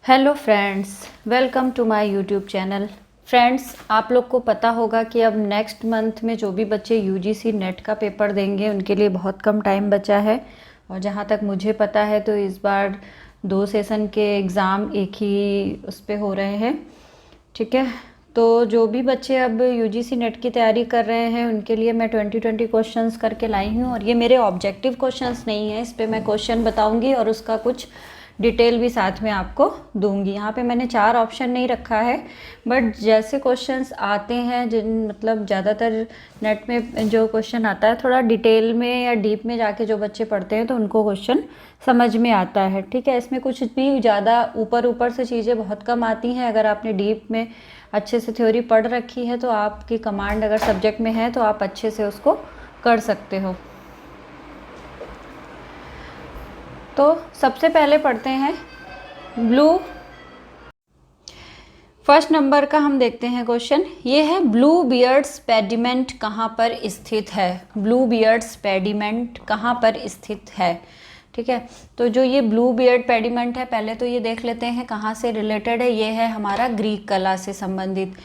Hello friends, welcome to my YouTube channel. Friends, आप लोग को पता होगा कि अब नेक्स्ट मंथ में जो भी बच्चे यूजीसी नेट का पेपर देंगे उनके लिए बहुत कम टाइम बचा है। और जहाँ तक मुझे पता है तो इस बार 2 सेशन के एग्ज़ाम एक ही उस पे हो रहे हैं। ठीक है, तो जो भी बच्चे अब यूजीसी नेट की तैयारी कर रहे हैं उनके लिए मैं 2020 क्वेश्चंस करके लाई हूँ। और ये मेरे ऑब्जेक्टिव क्वेश्चंस नहीं है, इस पे मैं क्वेश्चन बताऊँगी और उसका कुछ डिटेल भी साथ में आपको दूंगी। यहाँ पे मैंने 4 ऑप्शन नहीं रखा है, बट जैसे क्वेश्चंस आते हैं जिन मतलब ज़्यादातर नेट में जो क्वेश्चन आता है थोड़ा डिटेल में या डीप में जाके जो बच्चे पढ़ते हैं तो उनको क्वेश्चन समझ में आता है। ठीक है, इसमें कुछ भी ज़्यादा ऊपर ऊपर से चीज़ें बहुत कम आती हैं। अगर आपने डीप में अच्छे से थ्योरी पढ़ रखी है तो आपकी कमांड अगर सब्जेक्ट में है तो आप अच्छे से उसको कर सकते हो। तो सबसे पहले पढ़ते हैं ब्लू। फर्स्ट नंबर का हम देखते हैं क्वेश्चन। ये है ब्लू बियर्ड्स पेडिमेंट कहाँ पर स्थित है। ब्लू बियर्ड्स पेडिमेंट कहाँ पर स्थित है। ठीक है, तो जो ये ब्लू बियर्ड पेडिमेंट है पहले तो ये देख लेते हैं कहाँ से रिलेटेड है। ये है हमारा ग्रीक कला से संबंधित।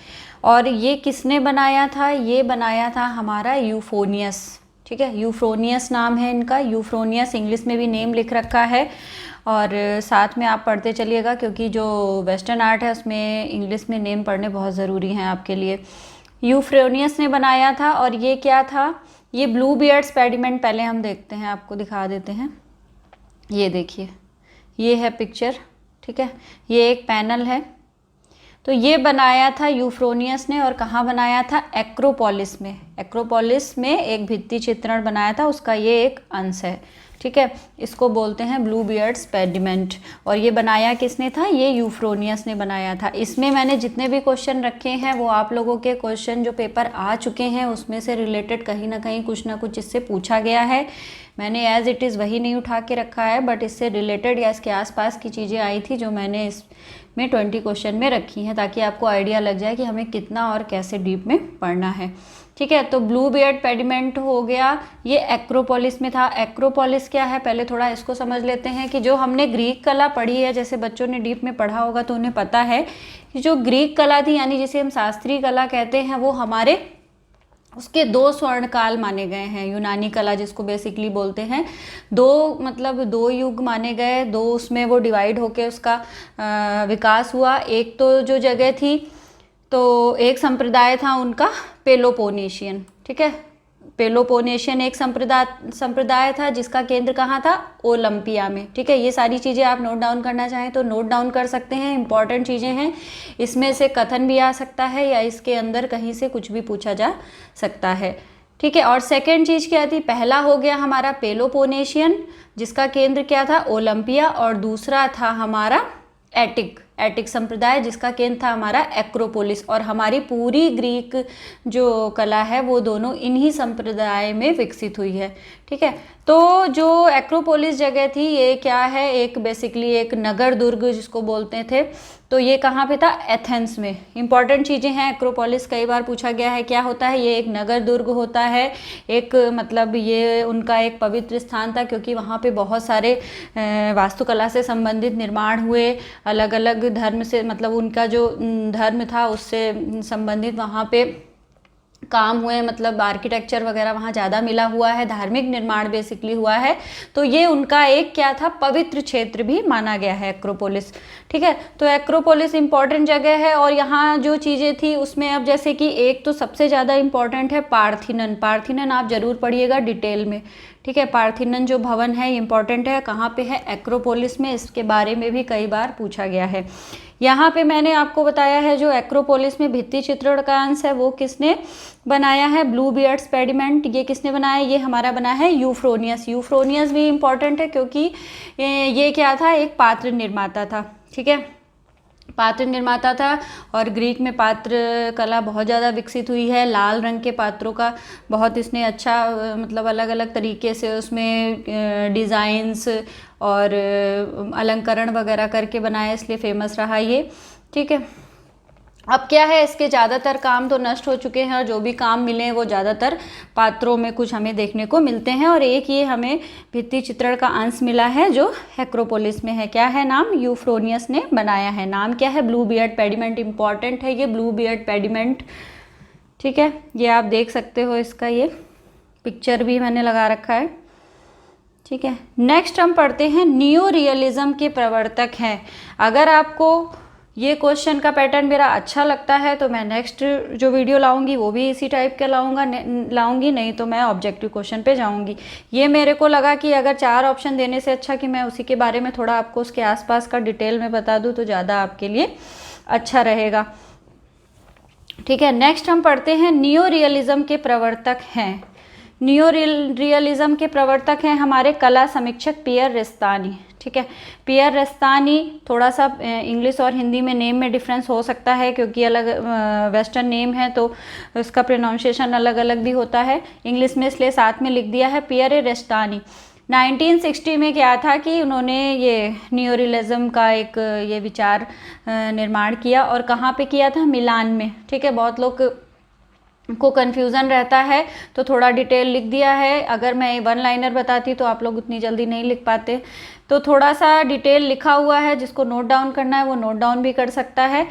और ये किसने बनाया था? ये बनाया था हमारा यूफोनियस। ठीक है, यूफ्रोनियस नाम है इनका। यूफ्रोनियस इंग्लिश में भी नेम लिख रखा है और साथ में आप पढ़ते चलिएगा क्योंकि जो वेस्टर्न आर्ट है उसमें इंग्लिश में नेम पढ़ने बहुत ज़रूरी हैं आपके लिए। यूफ्रोनियस ने बनाया था। और ये क्या था? ये ब्लू बियर्ड्स पेडिमेंट पहले हम देखते हैं, आपको दिखा देते हैं। ये देखिए, ये है पिक्चर। ठीक है, ये एक पैनल है। तो ये बनाया था यूफ्रोनियस ने। और कहाँ बनाया था? एक्रोपोलिस में। एक्रोपोलिस में एक भित्ति चित्रण बनाया था, उसका ये एक अंश है। ठीक है, इसको बोलते हैं ब्लू बियर्ड्स पेडिमेंट। और ये बनाया किसने था? ये यूफ्रोनियस ने बनाया था। इसमें मैंने जितने भी क्वेश्चन रखे हैं वो आप लोगों के क्वेश्चन जो पेपर आ चुके हैं उसमें से रिलेटेड कहीं ना कहीं कुछ ना कुछ इससे पूछा गया है। मैंने एज इट इज़ वही नहीं उठा के रखा है, बट इससे रिलेटेड या इसके आसपास की चीज़ें आई थी जो मैंने इसमें 20 क्वेश्चन में रखी हैं, ताकि आपको आइडिया लग जाए कि हमें कितना और कैसे डीप में पढ़ना है। ठीक है, तो ब्लू बियर्ड पेडिमेंट हो गया, ये एक्रोपोलिस में था। एक्रोपोलिस क्या है पहले थोड़ा इसको समझ लेते हैं कि जो हमने ग्रीक कला पढ़ी है, जैसे बच्चों ने डीप में पढ़ा होगा तो उन्हें पता है कि जो ग्रीक कला थी यानी जिसे हम शास्त्रीय कला कहते हैं, वो हमारे उसके 2 स्वर्ण काल माने गए हैं। यूनानी कला जिसको बेसिकली बोलते हैं, 2 युग माने गए। 2 उसमें वो डिवाइड होके उसका विकास हुआ। एक तो जो जगह थी तो एक संप्रदाय था उनका पेलोपोनेशियन। ठीक है, पेलोपोनेशियन एक संप्रदाय था जिसका केंद्र कहाँ था? ओलंपिया में। ठीक है, ये सारी चीज़ें आप नोट डाउन करना चाहें तो नोट डाउन कर सकते हैं, इंपॉर्टेंट चीज़ें हैं। इसमें से कथन भी आ सकता है या इसके अंदर कहीं से कुछ भी पूछा जा सकता है। ठीक है, और सेकेंड चीज़ क्या थी? पहला हो गया हमारा पेलोपोनेशियन जिसका केंद्र क्या था? ओलंपिया। और दूसरा था हमारा एटिक संप्रदाय जिसका केंद्र था हमारा एक्रोपोलिस। और हमारी पूरी ग्रीक जो कला है वो दोनों इन्हीं संप्रदाय में विकसित हुई है। ठीक है, तो जो एक्रोपोलिस जगह थी ये क्या है? एक बेसिकली एक नगर दुर्ग जिसको बोलते थे। तो ये कहाँ पे था? एथेंस में। इंपॉर्टेंट चीज़ें हैं। एक्रोपोलिस कई बार पूछा गया है क्या होता है। ये एक नगर दुर्ग होता है, एक मतलब ये उनका एक पवित्र स्थान था क्योंकि वहाँ पे बहुत सारे वास्तुकला से संबंधित निर्माण हुए। अलग अलग धर्म से मतलब उनका जो धर्म था उससे संबंधित वहाँ पे काम हुए, मतलब आर्किटेक्चर वगैरह वहाँ ज़्यादा मिला हुआ है, धार्मिक निर्माण बेसिकली हुआ है। तो ये उनका एक क्या था? पवित्र क्षेत्र भी माना गया है एक्रोपोलिस। ठीक है, तो एक्रोपोलिस इंपॉर्टेंट जगह है। और यहाँ जो चीज़ें थी उसमें अब जैसे कि एक तो सबसे ज़्यादा इंपॉर्टेंट है पार्थिनन। पार्थिनन आप जरूर पढ़िएगा डिटेल में। ठीक है, पार्थिनन जो भवन है इंपॉर्टेंट है। कहाँ पे है? एक्रोपोलिस में। इसके बारे में भी कई बार पूछा गया है। यहाँ पे मैंने आपको बताया है जो एक्रोपोलिस में भित्ति चित्रण का अंश है वो किसने बनाया है? Blue beards pediment. ये किसने बनाया? ये हमारा बना है यूफ्रोनियस। यूफ्रोनियस भी इम्पॉर्टेंट है क्योंकि ये क्या था? एक पात्र निर्माता था। ठीक है, पात्र निर्माता था। और ग्रीक में पात्र कला बहुत ज़्यादा विकसित हुई है। लाल रंग के पात्रों का बहुत इसने अच्छा मतलब अलग अलग तरीके से उसमें डिज़ाइंस और अलंकरण वगैरह करके बनाया, इसलिए फेमस रहा ये। ठीक है, अब क्या है, इसके ज़्यादातर काम तो नष्ट हो चुके हैं और जो भी काम मिले हैं वो ज़्यादातर पात्रों में कुछ हमें देखने को मिलते हैं। और एक ये हमें भित्ति चित्रण का अंश मिला है जो एक्रोपोलिस में है। क्या है नाम? यूफ्रोनियस ने बनाया है। नाम क्या है? Blue beard pediment. इंपॉर्टेंट है ये ब्लू बियर्ड पेडिमेंट, ठीक है। ये आप देख सकते हो, इसका ये पिक्चर भी मैंने लगा रखा है, ठीक है। नेक्स्ट हम पढ़ते हैं नियो रियलिज्म के प्रवर्तक हैं। अगर आपको ये क्वेश्चन का पैटर्न मेरा अच्छा लगता है तो मैं नेक्स्ट जो वीडियो लाऊंगी वो भी इसी टाइप के लाऊंगी, नहीं तो मैं ऑब्जेक्टिव क्वेश्चन पे जाऊंगी। ये मेरे को लगा कि अगर 4 ऑप्शन देने से अच्छा कि मैं उसी के बारे में थोड़ा आपको उसके आसपास का डिटेल में बता दूं तो ज़्यादा आपके लिए अच्छा रहेगा, ठीक है। नेक्स्ट हम पढ़ते हैं नियो रियलिज्म के प्रवर्तक हैं। नियो रियलिज्म के प्रवर्तक हैं हमारे कला समीक्षक पियर रेस्तानी, ठीक है। पियर रेस्तानी, थोड़ा सा इंग्लिश और हिंदी में नेम में डिफरेंस हो सकता है क्योंकि अलग वेस्टर्न नेम है तो उसका प्रोनाउंसिएशन अलग अलग भी होता है। इंग्लिश में इसलिए साथ में लिख दिया है पियर रेस्तानी। 1960 में क्या था कि उन्होंने ये नियो रियलिज्म का एक ये विचार निर्माण किया। और कहाँ पे किया था? मिलान में, ठीक है। बहुत लोग को कन्फ्यूज़न रहता है तो थोड़ा डिटेल लिख दिया है। अगर मैं 1 लाइनर बताती तो आप लोग उतनी जल्दी नहीं लिख पाते, तो थोड़ा सा डिटेल लिखा हुआ है। जिसको नोट डाउन करना है वो नोट डाउन भी कर सकता है।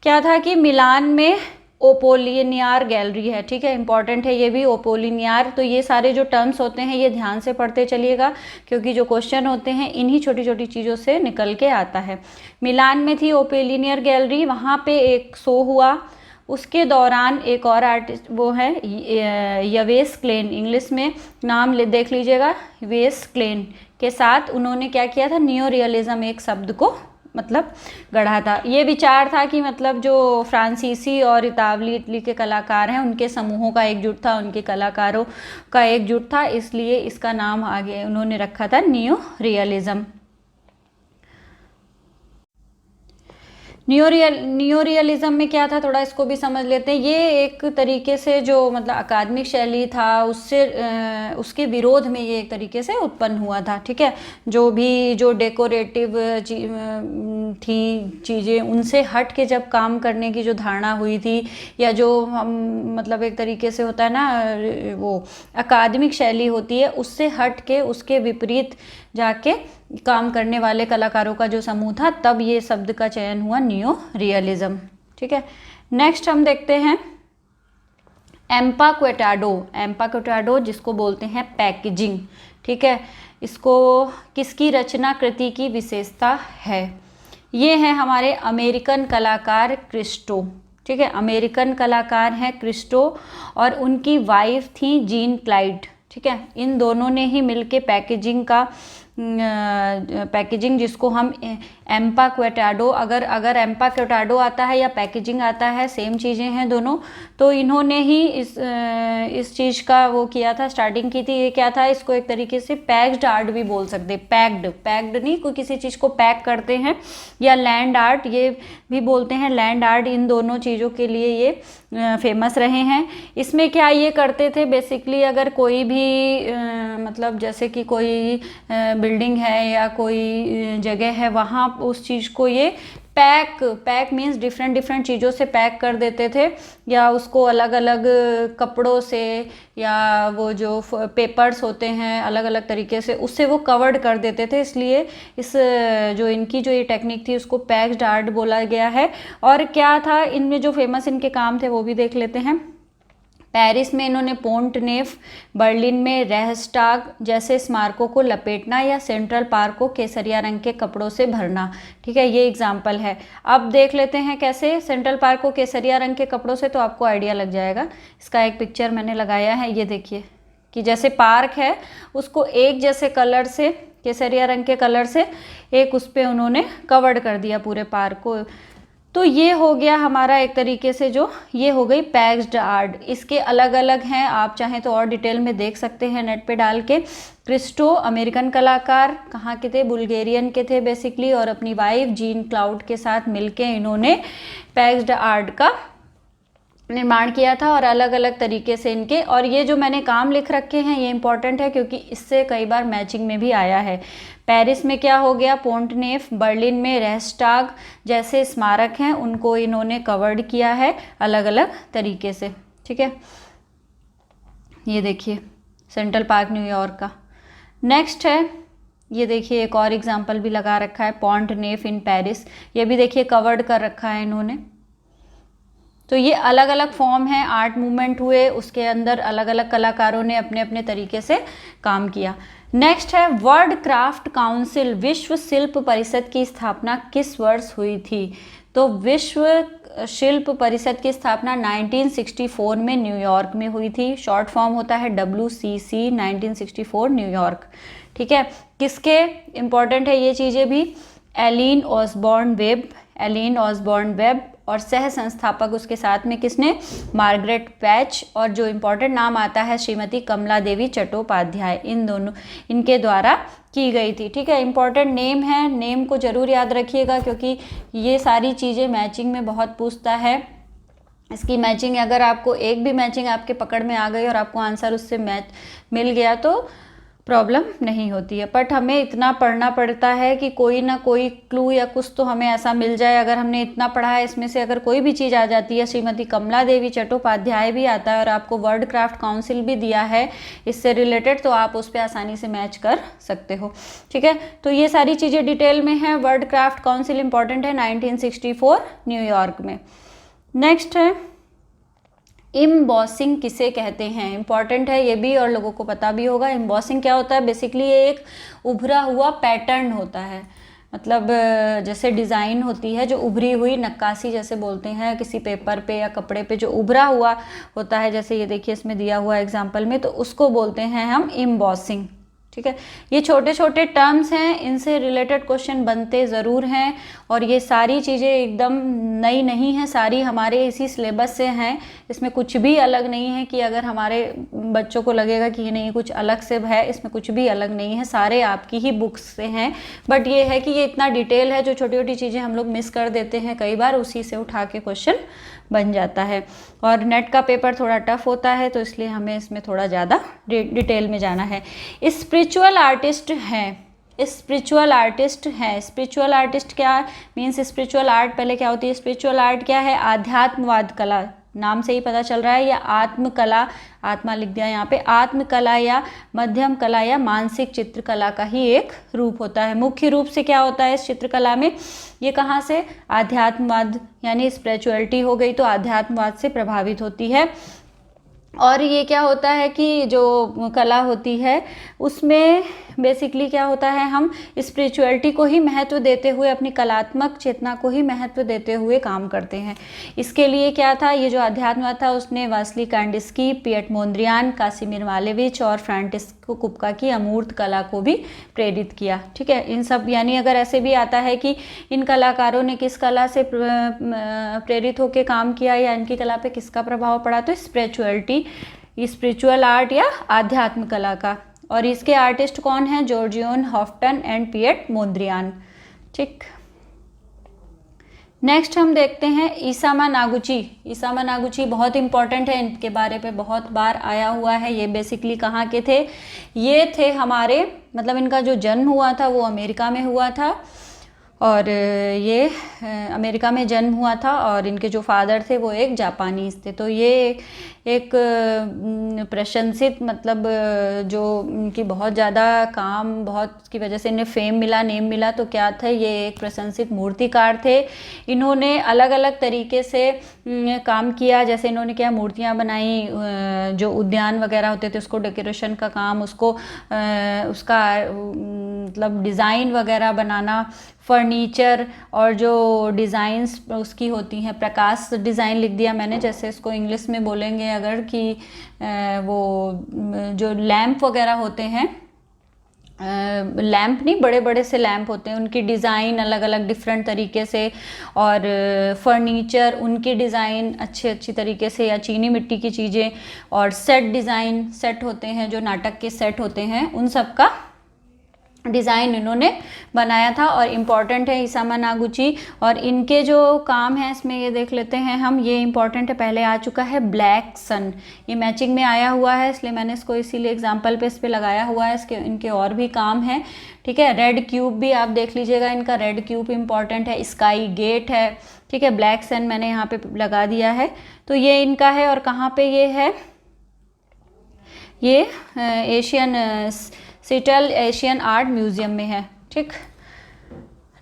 क्या था कि मिलान में ओपोलिनियर गैलरी है, ठीक है। इंपॉर्टेंट है ये भी, ओपोलिनियर। तो ये सारे जो टर्म्स होते हैं ये ध्यान से पढ़ते चलिएगा क्योंकि जो क्वेश्चन होते हैं इन्हीं छोटी छोटी चीज़ों से निकल के आता है। मिलान में थी ओपोलिनियर गैलरी, वहाँ पे एक शो हुआ। उसके दौरान एक और आर्टिस्ट वो है यवेस क्लेन, इंग्लिश में नाम देख लीजिएगा, यवेस क्लेन के साथ उन्होंने क्या किया था? नियो रियलिज्म एक शब्द को मतलब गढ़ा था। ये विचार था कि मतलब जो फ्रांसीसी और इतालवी के कलाकार हैं उनके समूहों का एकजुट था, उनके कलाकारों का एकजुट था, इसलिए इसका नाम आगे उन्होंने रखा था नियो रियलिज्म। नियो रियलिज्म में क्या था, थोड़ा इसको भी समझ लेते हैं। ये एक तरीके से जो मतलब अकादमिक शैली था उससे उसके विरोध में ये एक तरीके से उत्पन्न हुआ था, ठीक है। जो डेकोरेटिव थी चीज़ें, उनसे हट के जब काम करने की जो धारणा हुई थी, या जो हम मतलब एक तरीके से होता है ना वो अकादमिक शैली होती है, उससे हट के उसके विपरीत जाके काम करने वाले कलाकारों का जो समूह था, तब ये शब्द का चयन हुआ नियो रियलिज्म, ठीक है। नेक्स्ट हम देखते हैं एम्पाक्वेटाडो। एम्पाक्वेटाडो जिसको बोलते हैं पैकेजिंग, ठीक है। इसको किसकी रचना कृति की विशेषता है? ये है हमारे अमेरिकन कलाकार क्रिस्टो, ठीक है। अमेरिकन कलाकार हैं क्रिस्टो और उनकी वाइफ थी जीन क्लाइड, ठीक है। इन दोनों ने ही मिलके पैकेजिंग जिसको हम एम्पाक्वेटाडो, अगर एम्पाक्वेटाडो आता है या पैकेजिंग आता है, सेम चीज़ें हैं दोनों, तो इन्होंने ही इस चीज़ का वो किया था, स्टार्टिंग की थी। ये क्या था, इसको एक तरीके से पैक्ड आर्ट भी बोल सकते हैं। पैक्ड नहीं, कोई किसी चीज़ को पैक करते हैं, या लैंड आर्ट ये भी बोलते हैं, लैंड आर्ट। इन दोनों चीज़ों के लिए ये फेमस रहे हैं। इसमें क्या ये करते थे बेसिकली, अगर कोई भी मतलब जैसे कि कोई बिल्डिंग है या कोई जगह है, वहाँ उस चीज़ को ये पैक मीन्स डिफरेंट चीज़ों से पैक कर देते थे, या उसको अलग अलग कपड़ों से या वो जो पेपर्स होते हैं अलग अलग तरीके से उससे वो कवर्ड कर देते थे। इसलिए इस जो इनकी जो ये टेक्निक थी उसको पैक्ड आर्ट बोला गया है। और क्या था इनमें जो फेमस इनके काम थे वो भी देख लेते हैं। पेरिस में इन्होंने पोंट नेफ, बर्लिन में रेहस्टाग जैसे स्मारकों को लपेटना, या सेंट्रल पार्क को केसरिया रंग के कपड़ों से भरना, ठीक है। ये एग्जाम्पल है। अब देख लेते हैं कैसे सेंट्रल पार्क को केसरिया रंग के कपड़ों से, तो आपको आइडिया लग जाएगा। इसका एक पिक्चर मैंने लगाया है, ये देखिए कि जैसे पार्क है उसको एक जैसे कलर से, केसरिया रंग के कलर से एक उस पर उन्होंने कवर्ड कर दिया पूरे पार्क को। तो ये हो गया हमारा एक तरीके से जो ये हो गई पैक्ड आर्ट। इसके अलग अलग हैं, आप चाहें तो और डिटेल में देख सकते हैं नेट पे डाल के। क्रिस्टो अमेरिकन कलाकार, कहाँ के थे, बुल्गेरियन के थे बेसिकली, और अपनी वाइफ जीन क्लाउड के साथ मिलके इन्होंने पैक्ड आर्ट का निर्माण किया था और अलग अलग तरीके से इनके, और ये जो मैंने काम लिख रखे हैं ये इंपॉर्टेंट है क्योंकि इससे कई बार मैचिंग में भी आया है। पेरिस में क्या हो गया, पोंटनेफ, बर्लिन में रेस्टाग जैसे स्मारक हैं उनको इन्होंने कवर्ड किया है अलग अलग तरीके से। ठीक है, ये देखिए सेंट्रल पार्क न्यूयॉर्क का। नेक्स्ट है, ये देखिए एक और एग्जाम्पल भी लगा रखा है, पोंटनेफ इन पेरिस, ये भी देखिए कवर्ड कर रखा है इन्होंने। तो ये अलग अलग फॉर्म हैं, आर्ट मूवमेंट हुए, उसके अंदर अलग अलग कलाकारों ने अपने अपने तरीके से काम किया। नेक्स्ट है, वर्ल्ड क्राफ्ट काउंसिल, विश्व शिल्प परिषद की स्थापना किस वर्ष हुई थी? तो विश्व शिल्प परिषद की स्थापना 1964 में न्यूयॉर्क में हुई थी। शॉर्ट फॉर्म होता है WCC, 1964 न्यूयॉर्क। ठीक है, किसके इंपॉर्टेंट है ये चीज़ें भी, Ellen Osborne Webb, Ellen Osborne Webb, और सह संस्थापक उसके साथ में किसने, मार्गरेट पैच, और जो इम्पोर्टेंट नाम आता है श्रीमती कमला देवी चट्टोपाध्याय, इन दोनों इनके द्वारा की गई थी। ठीक है, इम्पॉर्टेंट नेम है, नेम को जरूर याद रखिएगा क्योंकि ये सारी चीज़ें मैचिंग में बहुत पूछता है। इसकी मैचिंग, अगर आपको एक भी मैचिंग आपके पकड़ में आ गई और आपको आंसर उससे मैच मिल गया तो प्रॉब्लम नहीं होती है, बट हमें इतना पढ़ना पड़ता है कि कोई ना कोई क्लू या कुछ तो हमें ऐसा मिल जाए। अगर हमने इतना पढ़ा है, इसमें से अगर कोई भी चीज़ आ जाती है, श्रीमती कमला देवी चट्टोपाध्याय भी आता है और आपको वर्ल्ड क्राफ्ट काउंसिल भी दिया है इससे रिलेटेड, तो आप उस पर आसानी से मैच कर सकते हो। ठीक है, तो ये सारी चीज़ें डिटेल में हैं। वर्ल्ड क्राफ्ट काउंसिल इंपॉर्टेंट है, 1964 न्यूयॉर्क में। नेक्स्ट है, इम्बॉसिंग किसे कहते हैं? इंपॉर्टेंट है ये भी और लोगों को पता भी होगा। इम्बॉसिंग क्या होता है? बेसिकली ये एक उभरा हुआ पैटर्न होता है, मतलब जैसे डिज़ाइन होती है जो उभरी हुई नक्काशी जैसे बोलते हैं, किसी पेपर पे या कपड़े पे जो उभरा हुआ होता है, जैसे ये देखिए इसमें दिया हुआ एग्जाम्पल में, तो उसको बोलते हैं हम इम्बॉसिंग। ठीक है, ये छोटे छोटे टर्म्स हैं, इनसे रिलेटेड क्वेश्चन बनते ज़रूर हैं और ये सारी चीज़ें एकदम नई नहीं हैं, सारी हमारे इसी सिलेबस से हैं। इसमें कुछ भी अलग नहीं है कि अगर हमारे बच्चों को लगेगा कि ये नहीं कुछ अलग से है, इसमें कुछ भी अलग नहीं है, सारे आपकी ही बुक्स से हैं। बट ये है कि ये इतना डिटेल है, जो छोटी छोटी चीज़ें हम लोग मिस कर देते हैं कई बार, उसी से उठा के क्वेश्चन बन जाता है। और नेट का पेपर थोड़ा टफ होता है तो इसलिए हमें इसमें थोड़ा ज़्यादा डिटेल में जाना है। स्पिरिचुअल आर्टिस्ट हैं, स्पिरिचुअल आर्टिस्ट हैं। स्पिरिचुअल आर्टिस्ट क्या मीन्स, स्पिरिचुअल आर्ट पहले क्या होती है? स्पिरिचुअल आर्ट क्या है? आध्यात्मवाद कला, नाम से ही पता चल रहा है, या आत्म कला, आत्मा लिख दिया यहाँ पे, आत्म कला या मध्यम कला या मानसिक चित्रकला का ही एक रूप होता है। मुख्य रूप से क्या होता है इस चित्रकला में? ये कहाँ से? आध्यात्मवाद, यानी स्पिरिचुअलिटी हो गई तो आध्यात्मवाद से प्रभावित होती है। और ये क्या होता है कि जो कला होती है उसमें बेसिकली क्या होता है, हम स्पिरिचुअलिटी को ही महत्व देते हुए, अपनी कलात्मक चेतना को ही महत्व देते हुए काम करते हैं। इसके लिए क्या था, ये जो अध्यात्म था उसने वासिली कांडिस्की, पियट मोंद्रियान, कासिमिर मालेविच और फ्रांसिस्को कुप्का की अमूर्त कला को भी प्रेरित किया। ठीक है, इन सब, यानी अगर ऐसे भी आता है कि इन कलाकारों ने किस कला से प्रेरित होकर काम किया या इनकी कला पे किसका प्रभाव पड़ा, तो स्पिरिचुअलिटी, स्पिरिचुअल आर्ट या आध्यात्म कला का। और इसके आर्टिस्ट कौन हैं? Georgian Houghton and Piet Mondrian. ठीक, नेक्स्ट हम देखते हैं इसामा नागुची। इसामा नागुची बहुत इंपॉर्टेंट है, इनके बारे पे बहुत बार आया हुआ है। ये बेसिकली कहाँ के थे? ये थे हमारे, मतलब इनका जो जन्म हुआ था वो अमेरिका में हुआ था, और ये अमेरिका में जन्म हुआ था, और इनके जो फादर थे वो एक जापानीज थे। तो ये एक प्रशंसित, मतलब जो इनकी बहुत ज़्यादा काम, बहुत की वजह से इन्हें फेम मिला, नेम मिला, तो क्या थे, ये एक प्रशंसित मूर्तिकार थे। इन्होंने अलग अलग तरीके से काम किया, जैसे इन्होंने क्या, मूर्तियाँ बनाई, जो उद्यान वगैरह होते थे उसको डेकोरेशन का काम, उसको उसका मतलब डिज़ाइन वगैरह बनाना, फर्नीचर, और जो डिज़ाइंस उसकी होती हैं, प्रकाश डिज़ाइन लिख दिया मैंने, जैसे इसको इंग्लिश में बोलेंगे अगर कि वो जो लैंप वगैरह होते हैं, लैंप नहीं, बड़े बड़े से लैंप होते हैं, उनकी डिज़ाइन अलग अलग डिफरेंट तरीके से, और फर्नीचर उनकी डिज़ाइन अच्छी तरीके से, या चीनी मिट्टी की चीज़ें, और सेट डिज़ाइन, सेट होते हैं जो नाटक के सेट होते हैं, उन सब का डिज़ाइन इन्होंने बनाया था और इम्पॉर्टेंट है इसामा नागुची। और इनके जो काम है इसमें ये देख लेते हैं हम, ये इम्पॉर्टेंट है, पहले आ चुका है ब्लैक सन, ये मैचिंग में आया हुआ है इसलिए मैंने इसको इसीलिए एग्जाम्पल पे इस पर लगाया हुआ है। इसके इनके और भी काम है, ठीक है। रेड क्यूब भी आप देख लीजिएगा, इनका रेड क्यूब इम्पॉर्टेंट है। स्काई गेट है, ठीक है। ब्लैक सन मैंने यहाँ पे लगा दिया है, तो ये इनका है। और कहाँ पे ये है, ये Asian Seattle Asian art museum में है, ठीक।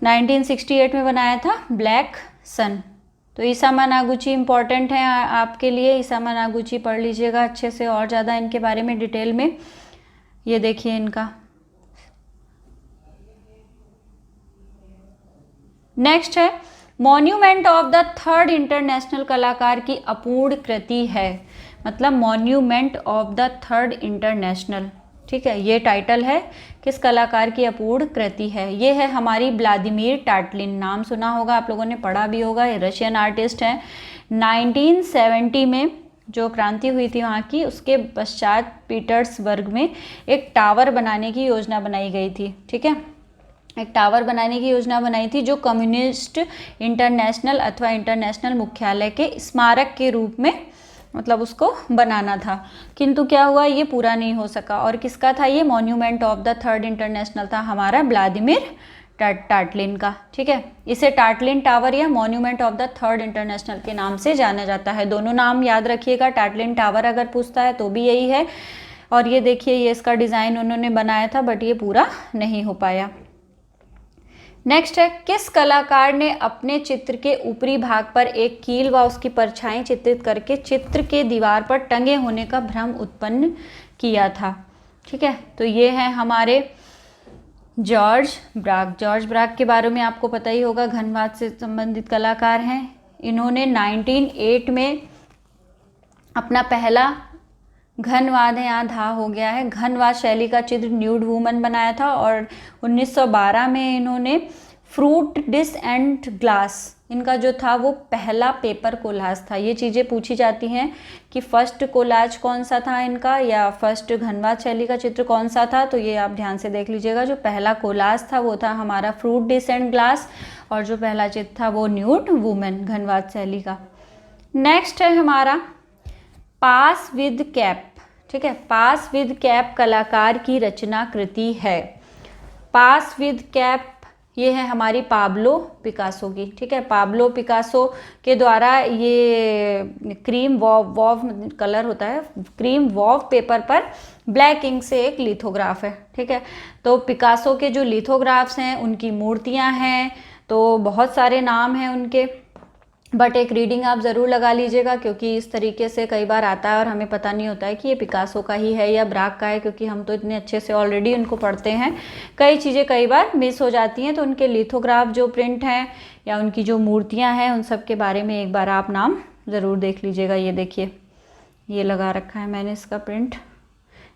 1968 में बनाया था ब्लैक सन। तो इसामा नागुची इम्पॉर्टेंट है आपके लिए, इसामा नागुची पढ़ लीजिएगा अच्छे से और ज़्यादा इनके बारे में डिटेल में। ये देखिए इनका। नेक्स्ट है monument of the third international कलाकार की अपूर्ण कृति है, मतलब monument of the third international, ठीक है। ये टाइटल है किस कलाकार की अपूर्ण कृति है। ये है हमारी व्लादिमीर टाटलिन, नाम सुना होगा आप लोगों ने, पढ़ा भी होगा। ये रशियन आर्टिस्ट हैं। 1970 में जो क्रांति हुई थी वहाँ की, उसके पश्चात पीटर्सबर्ग में एक टावर बनाने की योजना बनाई गई थी, ठीक है। एक टावर बनाने की योजना बनाई थी जो कम्युनिस्ट इंटरनेशनल अथवा इंटरनेशनल मुख्यालय के स्मारक के रूप में मतलब उसको बनाना था, किंतु क्या हुआ, ये पूरा नहीं हो सका। और किसका था ये, monument of the third international था हमारा व्लादिमीर टाटलिन का, ठीक है। इसे टाटलिन टावर या monument of the third international के नाम से जाना जाता है। दोनों नाम याद रखिएगा, टाटलिन टावर अगर पूछता है तो भी यही है। और ये देखिए, ये इसका डिज़ाइन उन्होंने बनाया था बट ये पूरा नहीं हो पाया। नेक्स्ट है, किस कलाकार ने अपने चित्र के ऊपरी भाग पर एक कील व उसकी परछाई चित्रित करके चित्र के दीवार पर टंगे होने का भ्रम उत्पन्न किया था, ठीक है। तो ये है हमारे जॉर्ज ब्राक। जॉर्ज ब्राक के बारे में आपको पता ही होगा, घनवाद से संबंधित कलाकार हैं। इन्होंने 1908 में अपना पहला घनवाद है, यहाँ धा हो गया है, घनवाद शैली का चित्र न्यूड वुमन बनाया था। और 1912 में इन्होंने फ्रूट डिश एंड ग्लास, इनका जो था वो पहला पेपर कोलाज था। ये चीज़ें पूछी जाती हैं कि फर्स्ट कोलाज कौन सा था इनका, या फर्स्ट घनवाद शैली का चित्र कौन सा था, तो ये आप ध्यान से देख लीजिएगा। जो पहला कोलाज था वो था हमारा फ्रूट डिश एंड ग्लास, और जो पहला चित्र था वो न्यूड वुमन घनवाद शैली का। नेक्स्ट है हमारा पास विद कैप, ठीक है। पास विद कैप कलाकार की रचना कृति है। पास विद कैप ये है हमारी पाब्लो पिकासो की, ठीक है। पाब्लो पिकासो के द्वारा ये क्रीम वॉव कलर होता है, क्रीम वॉव पेपर पर ब्लैक इंक से एक लिथोग्राफ है, ठीक है। तो पिकासो के जो लिथोग्राफ्स हैं उनकी मूर्तियां हैं, तो बहुत सारे नाम हैं उनके, बट एक रीडिंग आप ज़रूर लगा लीजिएगा क्योंकि इस तरीके से कई बार आता है और हमें पता नहीं होता है कि ये पिकासो का ही है या ब्राक का है, क्योंकि हम तो इतने अच्छे से ऑलरेडी उनको पढ़ते हैं, कई चीज़ें कई बार मिस हो जाती हैं। तो उनके लिथोग्राफ जो प्रिंट हैं या उनकी जो मूर्तियां हैं उन सब के बारे में एक बार आप नाम ज़रूर देख लीजिएगा। ये देखिए, ये लगा रखा है मैंने इसका प्रिंट।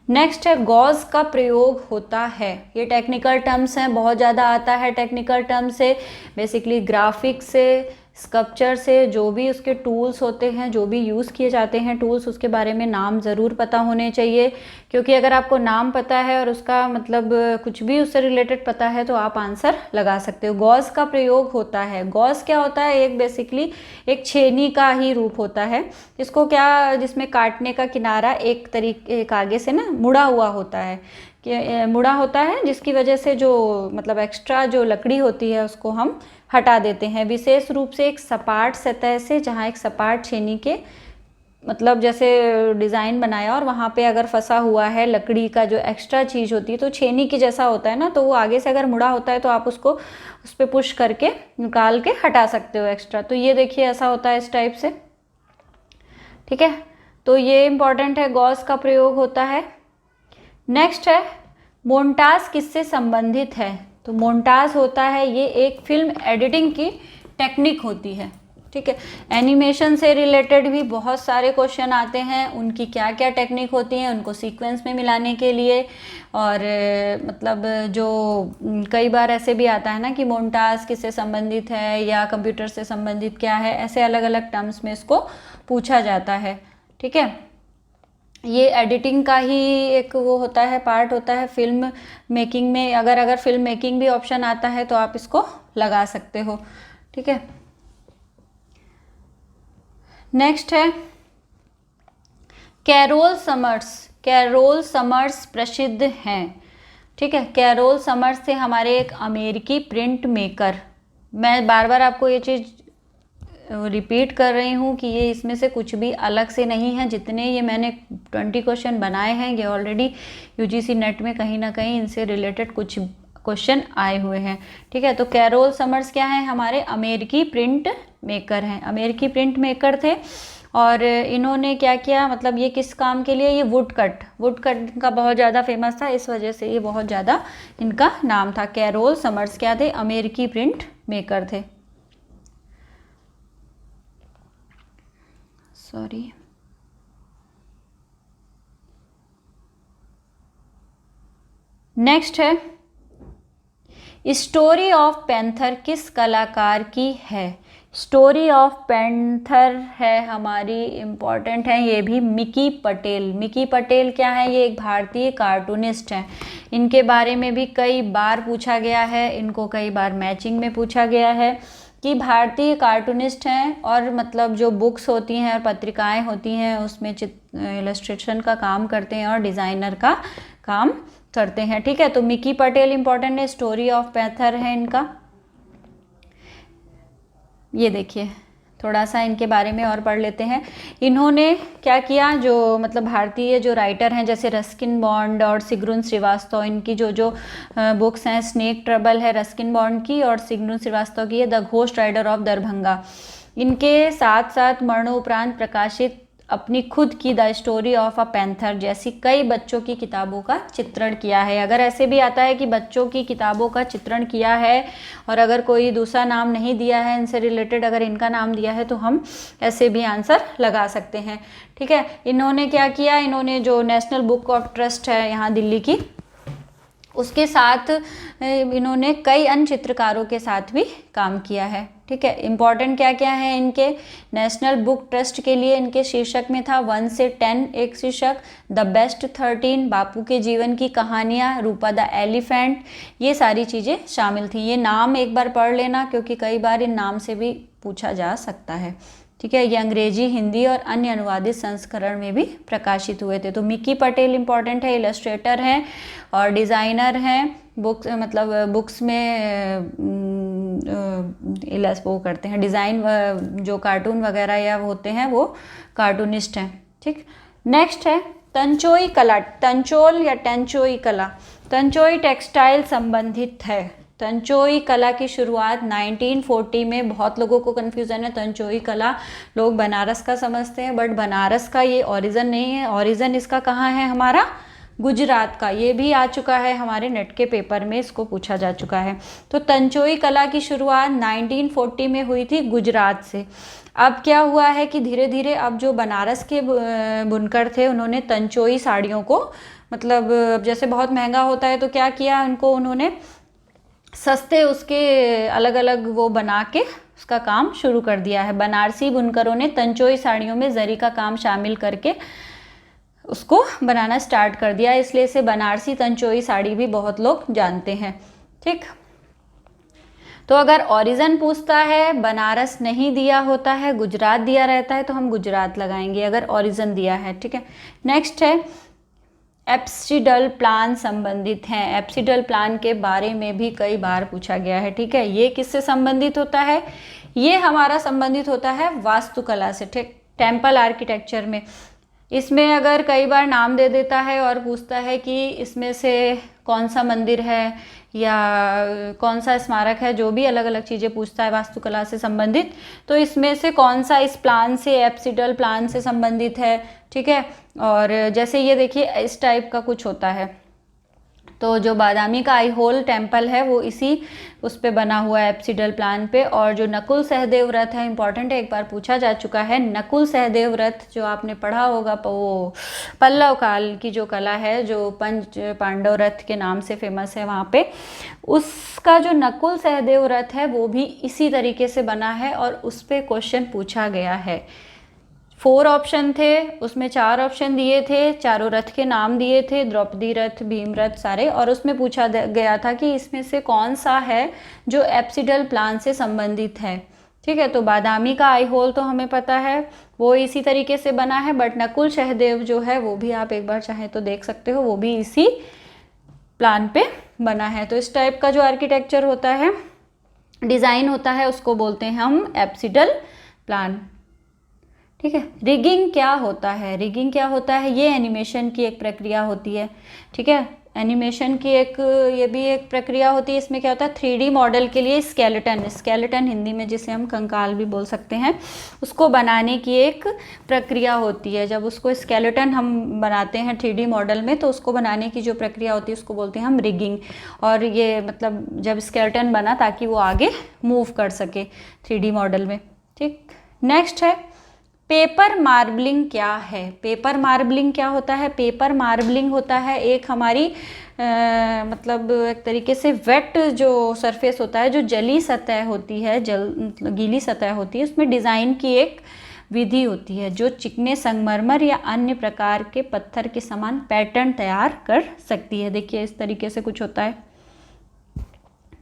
नेक्स्ट है गॉज का प्रयोग होता है। ये टेक्निकल टर्म्स हैं, बहुत ज़्यादा आता है टेक्निकल टर्म से, बेसिकली ग्राफिक्स से, स्कल्पचर से, जो भी उसके टूल्स होते हैं, जो भी यूज़ किए जाते हैं टूल्स, उसके बारे में नाम ज़रूर पता होने चाहिए। क्योंकि अगर आपको नाम पता है और उसका मतलब कुछ भी उससे रिलेटेड पता है तो आप आंसर लगा सकते हो। गॉज का प्रयोग होता है। गॉज क्या होता है, एक बेसिकली एक छेनी का ही रूप होता है, इसको क्या, जिसमें काटने का किनारा एक आगे से ना मुड़ा हुआ होता है, कि मुड़ा होता है, जिसकी वजह से जो मतलब एक्स्ट्रा जो लकड़ी होती है उसको हम हटा देते हैं। विशेष रूप से एक सपाट सतह से, जहाँ एक सपाट छेनी के मतलब जैसे डिज़ाइन बनाया और वहाँ पे अगर फंसा हुआ है लकड़ी का जो एक्स्ट्रा चीज़ होती है, तो छेनी की जैसा होता है ना, तो वो आगे से अगर मुड़ा होता है तो आप उसको उस पर पुश करके निकाल के हटा सकते हो एक्स्ट्रा। तो ये देखिए ऐसा होता है इस टाइप से, ठीक है। तो ये इम्पॉर्टेंट है, गॉज का प्रयोग होता है। नेक्स्ट है मोन्टाज किससे संबंधित है। तो मोन्टाज होता है, ये एक फिल्म एडिटिंग की टेक्निक होती है, ठीक है। एनिमेशन से रिलेटेड भी बहुत सारे क्वेश्चन आते हैं, उनकी क्या क्या टेक्निक होती हैं उनको सीक्वेंस में मिलाने के लिए। और मतलब जो कई बार ऐसे भी आता है ना कि मोन्टाज किससे संबंधित है या कंप्यूटर से संबंधित क्या है, ऐसे अलग अलग टर्म्स में इसको पूछा जाता है, ठीक है। ये एडिटिंग का ही एक वो होता है, पार्ट होता है फिल्म मेकिंग में। अगर फिल्म मेकिंग भी ऑप्शन आता है तो आप इसको लगा सकते हो, ठीक है। नेक्स्ट है कैरोल समर्स। कैरोल समर्स प्रसिद्ध हैं, ठीक है। कैरोल समर्स थे हमारे एक अमेरिकी प्रिंट मेकर। मैं बार बार आपको ये चीज़ रिपीट कर रही हूँ कि ये इसमें से कुछ भी अलग से नहीं है। जितने ये मैंने 20 क्वेश्चन बनाए हैं ये ऑलरेडी यूजीसी नेट में कहीं ना कहीं इनसे रिलेटेड कुछ क्वेश्चन आए हुए हैं, ठीक है। तो कैरोल समर्स क्या है, हमारे अमेरिकी प्रिंट मेकर हैं, अमेरिकी प्रिंट मेकर थे। और इन्होंने क्या किया, मतलब ये किस काम के लिए, ये वुड कट का बहुत ज़्यादा फेमस था, इस वजह से ये बहुत ज़्यादा इनका नाम था। कैरोल समर्स क्या थे, अमेरिकी प्रिंट मेकर थे। सॉरी, नेक्स्ट है स्टोरी ऑफ पैंथर किस कलाकार की है। स्टोरी ऑफ पैंथर है हमारी, इम्पॉर्टेंट है ये भी, मिकी पटेल। मिकी पटेल क्या है, ये एक भारतीय कार्टूनिस्ट हैं। इनके बारे में भी कई बार पूछा गया है, इनको कई बार मैचिंग में पूछा गया है कि भारतीय कार्टूनिस्ट हैं और मतलब जो बुक्स होती हैं और पत्रिकाएं होती हैं उसमें इलस्ट्रेशन का काम करते हैं और डिज़ाइनर का काम करते हैं, ठीक है। तो मिकी पटेल इंपॉर्टेंट है, स्टोरी ऑफ पैंथर है इनका। ये देखिए थोड़ा सा इनके बारे में और पढ़ लेते हैं। इन्होंने क्या किया, जो मतलब भारतीय जो राइटर हैं जैसे रस्किन बॉन्ड और सिगुन श्रीवास्तव, इनकी जो बुक्स हैं, स्नेक ट्रबल है रस्किन बॉन्ड की और सिगुन श्रीवास्तव की है the ghost rider of Darbhanga. इनके साथ साथ मरणोपरांत प्रकाशित अपनी खुद की the story of a panther जैसी कई बच्चों की किताबों का चित्रण किया है। अगर ऐसे भी आता है कि बच्चों की किताबों का चित्रण किया है और अगर कोई दूसरा नाम नहीं दिया है इनसे रिलेटेड, अगर इनका नाम दिया है तो हम ऐसे भी आंसर लगा सकते हैं, ठीक है। इन्होंने क्या किया, इन्होंने जो नेशनल बुक ऑफ ट्रस्ट है यहाँ दिल्ली की, उसके साथ इन्होंने कई अन्य चित्रकारों के साथ भी काम किया है, ठीक है। इम्पॉर्टेंट क्या क्या है इनके, नेशनल बुक ट्रस्ट के लिए इनके शीर्षक में था 1 से 10 एक शीर्षक, द बेस्ट 13, बापू के जीवन की कहानियाँ, रूपा द एलिफेंट, ये सारी चीज़ें शामिल थी। ये नाम एक बार पढ़ लेना क्योंकि कई बार इन नाम से भी पूछा जा सकता है, ठीक है। ये अंग्रेजी, हिंदी और अन्य अनुवादित संस्करण में भी प्रकाशित हुए थे। तो मिकी पटेल इंपॉर्टेंट है, इलस्ट्रेटर हैं और डिज़ाइनर हैं, बुक्स मतलब बुक्स में वो करते हैं डिज़ाइन, जो कार्टून वगैरह या होते हैं वो कार्टूनिस्ट हैं, ठीक। नेक्स्ट है तंचोई कला, तंचोल या टेंचोई कला। तंचोई टेक्सटाइल संबंधित है। तंचोई कला की शुरुआत 1940 में, बहुत लोगों को कन्फ्यूज़न है, तंचोई कला लोग बनारस का समझते हैं बट बनारस का ये ओरिजिन नहीं है। ओरिजिन इसका कहाँ है, हमारा गुजरात का। ये भी आ चुका है हमारे नेट के पेपर में, इसको पूछा जा चुका है। तो तंचोई कला की शुरुआत 1940 में हुई थी गुजरात से। अब क्या हुआ है कि धीरे धीरे अब जो बनारस के बुनकर थे उन्होंने तंचोई साड़ियों को, मतलब जैसे बहुत महंगा होता है तो क्या किया, उनको उन्होंने सस्ते उसके अलग अलग वो बना के उसका काम शुरू कर दिया है। बनारसी बुनकरों ने तंचोई साड़ियों में जरी का काम शामिल करके उसको बनाना स्टार्ट कर दिया, इसलिए इसे बनारसी तंचोई साड़ी भी बहुत लोग जानते हैं, ठीक। तो अगर ओरिजिन पूछता है, बनारस नहीं दिया होता है, गुजरात दिया रहता है तो हम गुजरात लगाएंगे अगर ओरिजिन दिया है, ठीक है। नेक्स्ट है एप्सिडल प्लान संबंधित हैं। एप्सिडल प्लान के बारे में भी कई बार पूछा गया है, ठीक है। ये किससे संबंधित होता है, ये हमारा संबंधित होता है वास्तुकला से, ठीक, टेम्पल आर्किटेक्चर में। इसमें अगर कई बार नाम दे देता है और पूछता है कि इसमें से कौन सा मंदिर है या कौन सा स्मारक है, जो भी अलग अलग चीज़ें पूछता है वास्तुकला से संबंधित, तो इसमें से कौन सा इस प्लान से, एप्सिडल प्लान से संबंधित है, ठीक है। और जैसे ये देखिए इस टाइप का कुछ होता है, तो जो बादामी का आईहोल टेम्पल है वो इसी उस पे बना हुआ है एप्सिडल प्लान पे। और जो नकुल सहदेव व्रत है, इंपॉर्टेंट है, एक बार पूछा जा चुका है। नकुल सहदेव व्रत जो आपने पढ़ा होगा, वो पल्लव काल की जो कला है जो पंच पांडव रथ के नाम से फेमस है वहाँ पे, उसका जो नकुल सहदेव व्रत है वो भी इसी तरीके से बना है और उस पर क्वेश्चन पूछा गया है। 4 ऑप्शन थे, उसमें 4 ऑप्शन दिए थे, चारों रथ के नाम दिए थे, द्रौपदी रथ, भीम रथ सारे, और उसमें पूछा गया था कि इसमें से कौन सा है जो एप्सिडल प्लान से संबंधित है। ठीक है, तो बादामी का आई होल तो हमें पता है, वो इसी तरीके से बना है, बट नकुल सहदेव जो है वो भी आप एक बार चाहे तो देख सकते हो, वो भी इसी प्लान पे बना है। तो इस टाइप का जो आर्किटेक्चर होता है, डिज़ाइन होता है, उसको बोलते हैं हम एप्सिडल प्लान। ठीक है, रिगिंग क्या होता है? रिगिंग क्या होता है? ये एनिमेशन की एक प्रक्रिया होती है। ठीक है, एनिमेशन की ये भी एक प्रक्रिया होती है। इसमें क्या होता है, 3D मॉडल के लिए स्केलेटन हिंदी में जिसे हम कंकाल भी बोल सकते हैं, उसको बनाने की एक प्रक्रिया होती है। जब उसको स्केलेटन हम बनाते हैं 3D मॉडल में, तो उसको बनाने की जो प्रक्रिया होती है उसको बोलते हैं हम रिगिंग। और ये मतलब जब स्केलेटन बना ताकि वो आगे मूव कर सके 3D मॉडल में। ठीक, नेक्स्ट है पेपर मार्बलिंग क्या है? पेपर मार्बलिंग क्या होता है? पेपर मार्बलिंग होता है एक हमारी मतलब एक तरीके से वेट जो सरफेस होता है, जो जली सतह होती है, गीली सतह होती है, उसमें डिज़ाइन की एक विधि होती है जो चिकने संगमरमर या अन्य प्रकार के पत्थर के समान पैटर्न तैयार कर सकती है। देखिए इस तरीके से कुछ होता है।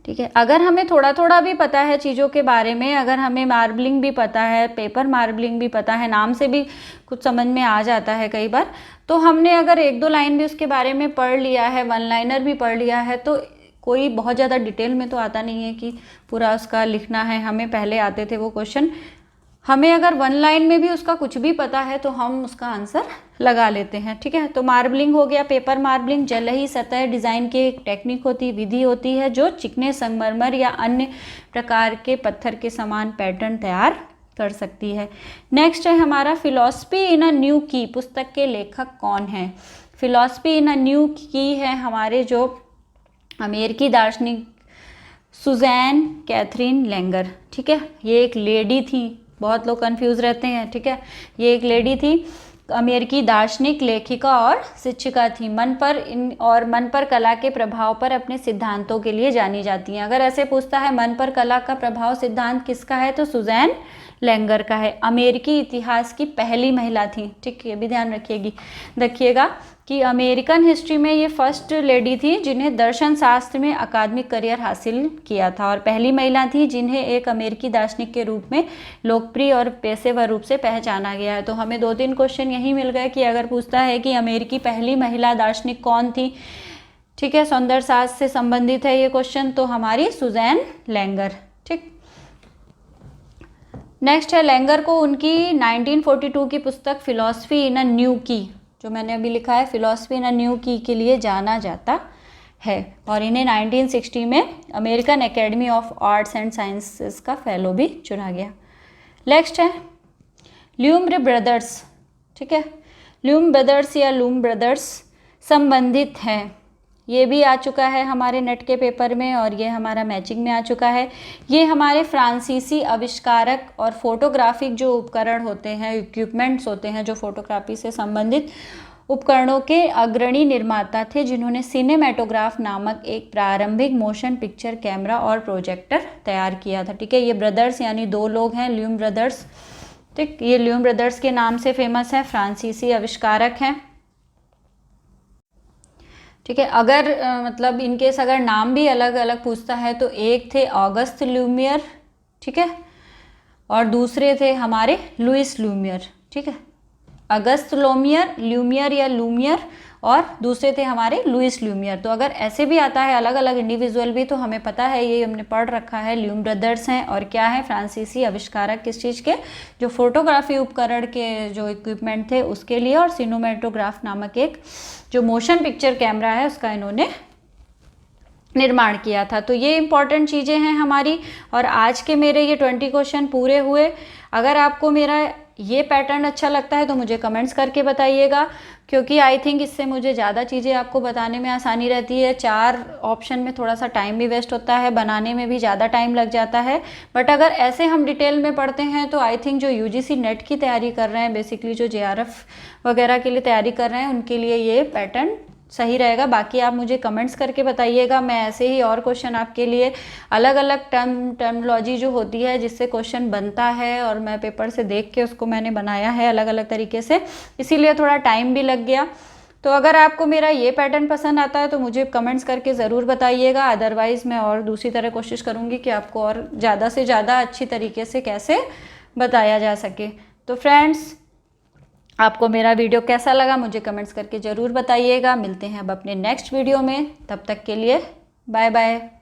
ठीक है, अगर हमें थोड़ा थोड़ा भी पता है चीज़ों के बारे में, अगर हमें मार्बलिंग भी पता है, पेपर मार्बलिंग भी पता है, नाम से भी कुछ समझ में आ जाता है कई बार, तो हमने अगर 1-2 लाइन भी उसके बारे में पढ़ लिया है, 1 लाइनर भी पढ़ लिया है, तो कोई बहुत ज़्यादा डिटेल में तो आता नहीं है कि पूरा उसका लिखना है। हमें पहले आते थे वो क्वेश्चन, हमें अगर 1 लाइन में भी उसका कुछ भी पता है तो हम उसका आंसर लगा लेते हैं। ठीक है, तो मार्बलिंग हो गया, पेपर मार्बलिंग जलही सतह डिज़ाइन की एक टेक्निक होती, विधि होती है जो चिकने संगमरमर या अन्य प्रकार के पत्थर के समान पैटर्न तैयार कर सकती है। नेक्स्ट है हमारा फिलॉसफी इन अ न्यू की पुस्तक के लेखक कौन है? फिलॉसफी इन अ न्यू की है हमारे जो अमेरिकी दार्शनिक सुजैन कैथरीन लैंगर। ठीक है, ये एक लेडी थी, बहुत लोग कंफ्यूज रहते हैं। ठीक है, ये एक लेडी थी, अमेरिकी दार्शनिक, लेखिका और शिक्षिका थी। मन पर कला के प्रभाव पर अपने सिद्धांतों के लिए जानी जाती हैं। अगर ऐसे पूछता है मन पर कला का प्रभाव सिद्धांत किसका है, तो सुजैन लैंगर का है। अमेरिकी इतिहास की पहली महिला थी। ठीक है, ये भी ध्यान रखिएगा कि अमेरिकन हिस्ट्री में ये फर्स्ट लेडी थी जिन्हें दर्शन शास्त्र में अकादमिक करियर हासिल किया था, और पहली महिला थी जिन्हें एक अमेरिकी दार्शनिक के रूप में लोकप्रिय और पेशेवर रूप से पहचाना गया है। तो हमें 2-3 क्वेश्चन यही मिल गए कि अगर पूछता है कि अमेरिकी पहली महिला दार्शनिक कौन थी, ठीक है, सौंदर्य शास्त्र से संबंधित है ये क्वेश्चन, तो हमारी सुजैन लैंगर। ठीक, नेक्स्ट है लैंगर को उनकी 1942 की पुस्तक फिलॉसफी इन अ न्यू की, जो मैंने अभी लिखा है फिलॉसफी इन अ न्यू की के लिए जाना जाता है, और इन्हें 1960 में American academy of arts and sciences का फेलो भी चुना गया। नेक्स्ट है ल्यूम्ब्रे ब्रदर्स। ठीक है, ल्यूम ब्रदर्स या लूम ब्रदर्स संबंधित हैं, ये भी आ चुका है हमारे नेट के पेपर में, और ये हमारा मैचिंग में आ चुका है। ये हमारे फ्रांसीसी आविष्कारक और फोटोग्राफिक जो उपकरण होते हैं, इक्विपमेंट्स होते हैं जो फोटोग्राफी से संबंधित उपकरणों के अग्रणी निर्माता थे, जिन्होंने सिनेमेटोग्राफ नामक एक प्रारंभिक मोशन पिक्चर कैमरा और प्रोजेक्टर तैयार किया था। ठीक है, ये ब्रदर्स यानी 2 लोग हैं, ल्यूम ब्रदर्स। ठीक, ये ल्यूम ब्रदर्स के नाम से फेमस है, फ्रांसीसी आविष्कारक हैं। ठीक है, अगर मतलब इनकेस अगर नाम भी अलग अलग पूछता है तो एक थे ऑगस्ट ल्यूमियर, ठीक है, और दूसरे थे हमारे लुइस लूमियर। ठीक है, अगस्त ल्यूमियर या लूमियर, और दूसरे थे हमारे लुइस लूमियर। तो अगर ऐसे भी आता है अलग अलग इंडिविजुअल भी, तो हमें पता है, ये हमने पढ़ रखा है, ल्यूम ब्रदर्स हैं, और क्या है, फ्रांसीसी आविष्कारक किस चीज़ के, जो फोटोग्राफी उपकरण के जो इक्विपमेंट थे उसके लिए, और सिनेमेटोग्राफ नामक एक जो मोशन पिक्चर कैमरा है उसका इन्होंने निर्माण किया था। तो ये इंपॉर्टेंट चीज़ें हैं हमारी, और आज के मेरे ये 20 क्वेश्चन पूरे हुए। अगर आपको मेरा ये पैटर्न अच्छा लगता है तो मुझे कमेंट्स करके बताइएगा, क्योंकि आई थिंक इससे मुझे ज़्यादा चीज़ें आपको बताने में आसानी रहती है। 4 ऑप्शन में थोड़ा सा टाइम भी वेस्ट होता है, बनाने में भी ज़्यादा टाइम लग जाता है, बट अगर ऐसे हम डिटेल में पढ़ते हैं तो आई थिंक जो यूजीसी नेट की तैयारी कर रहे हैं, बेसिकली जो जेआरएफ वगैरह के लिए तैयारी कर रहे हैं, उनके लिए ये पैटर्न सही रहेगा। बाकी आप मुझे कमेंट्स करके बताइएगा, मैं ऐसे ही और क्वेश्चन आपके लिए अलग अलग टर्मोलॉजी जो होती है जिससे क्वेश्चन बनता है, और मैं पेपर से देख के उसको मैंने बनाया है अलग अलग तरीके से, इसीलिए थोड़ा टाइम भी लग गया। तो अगर आपको मेरा ये पैटर्न पसंद आता है तो मुझे कमेंट्स करके ज़रूर बताइएगा, अदरवाइज़ मैं और दूसरी तरह कोशिश करूँगी कि आपको और ज़्यादा से ज़्यादा अच्छी तरीके से कैसे बताया जा सके। तो फ्रेंड्स, आपको मेरा वीडियो कैसा लगा मुझे कमेंट्स करके ज़रूर बताइएगा। मिलते हैं अब अपने नेक्स्ट वीडियो में, तब तक के लिए बाय बाय।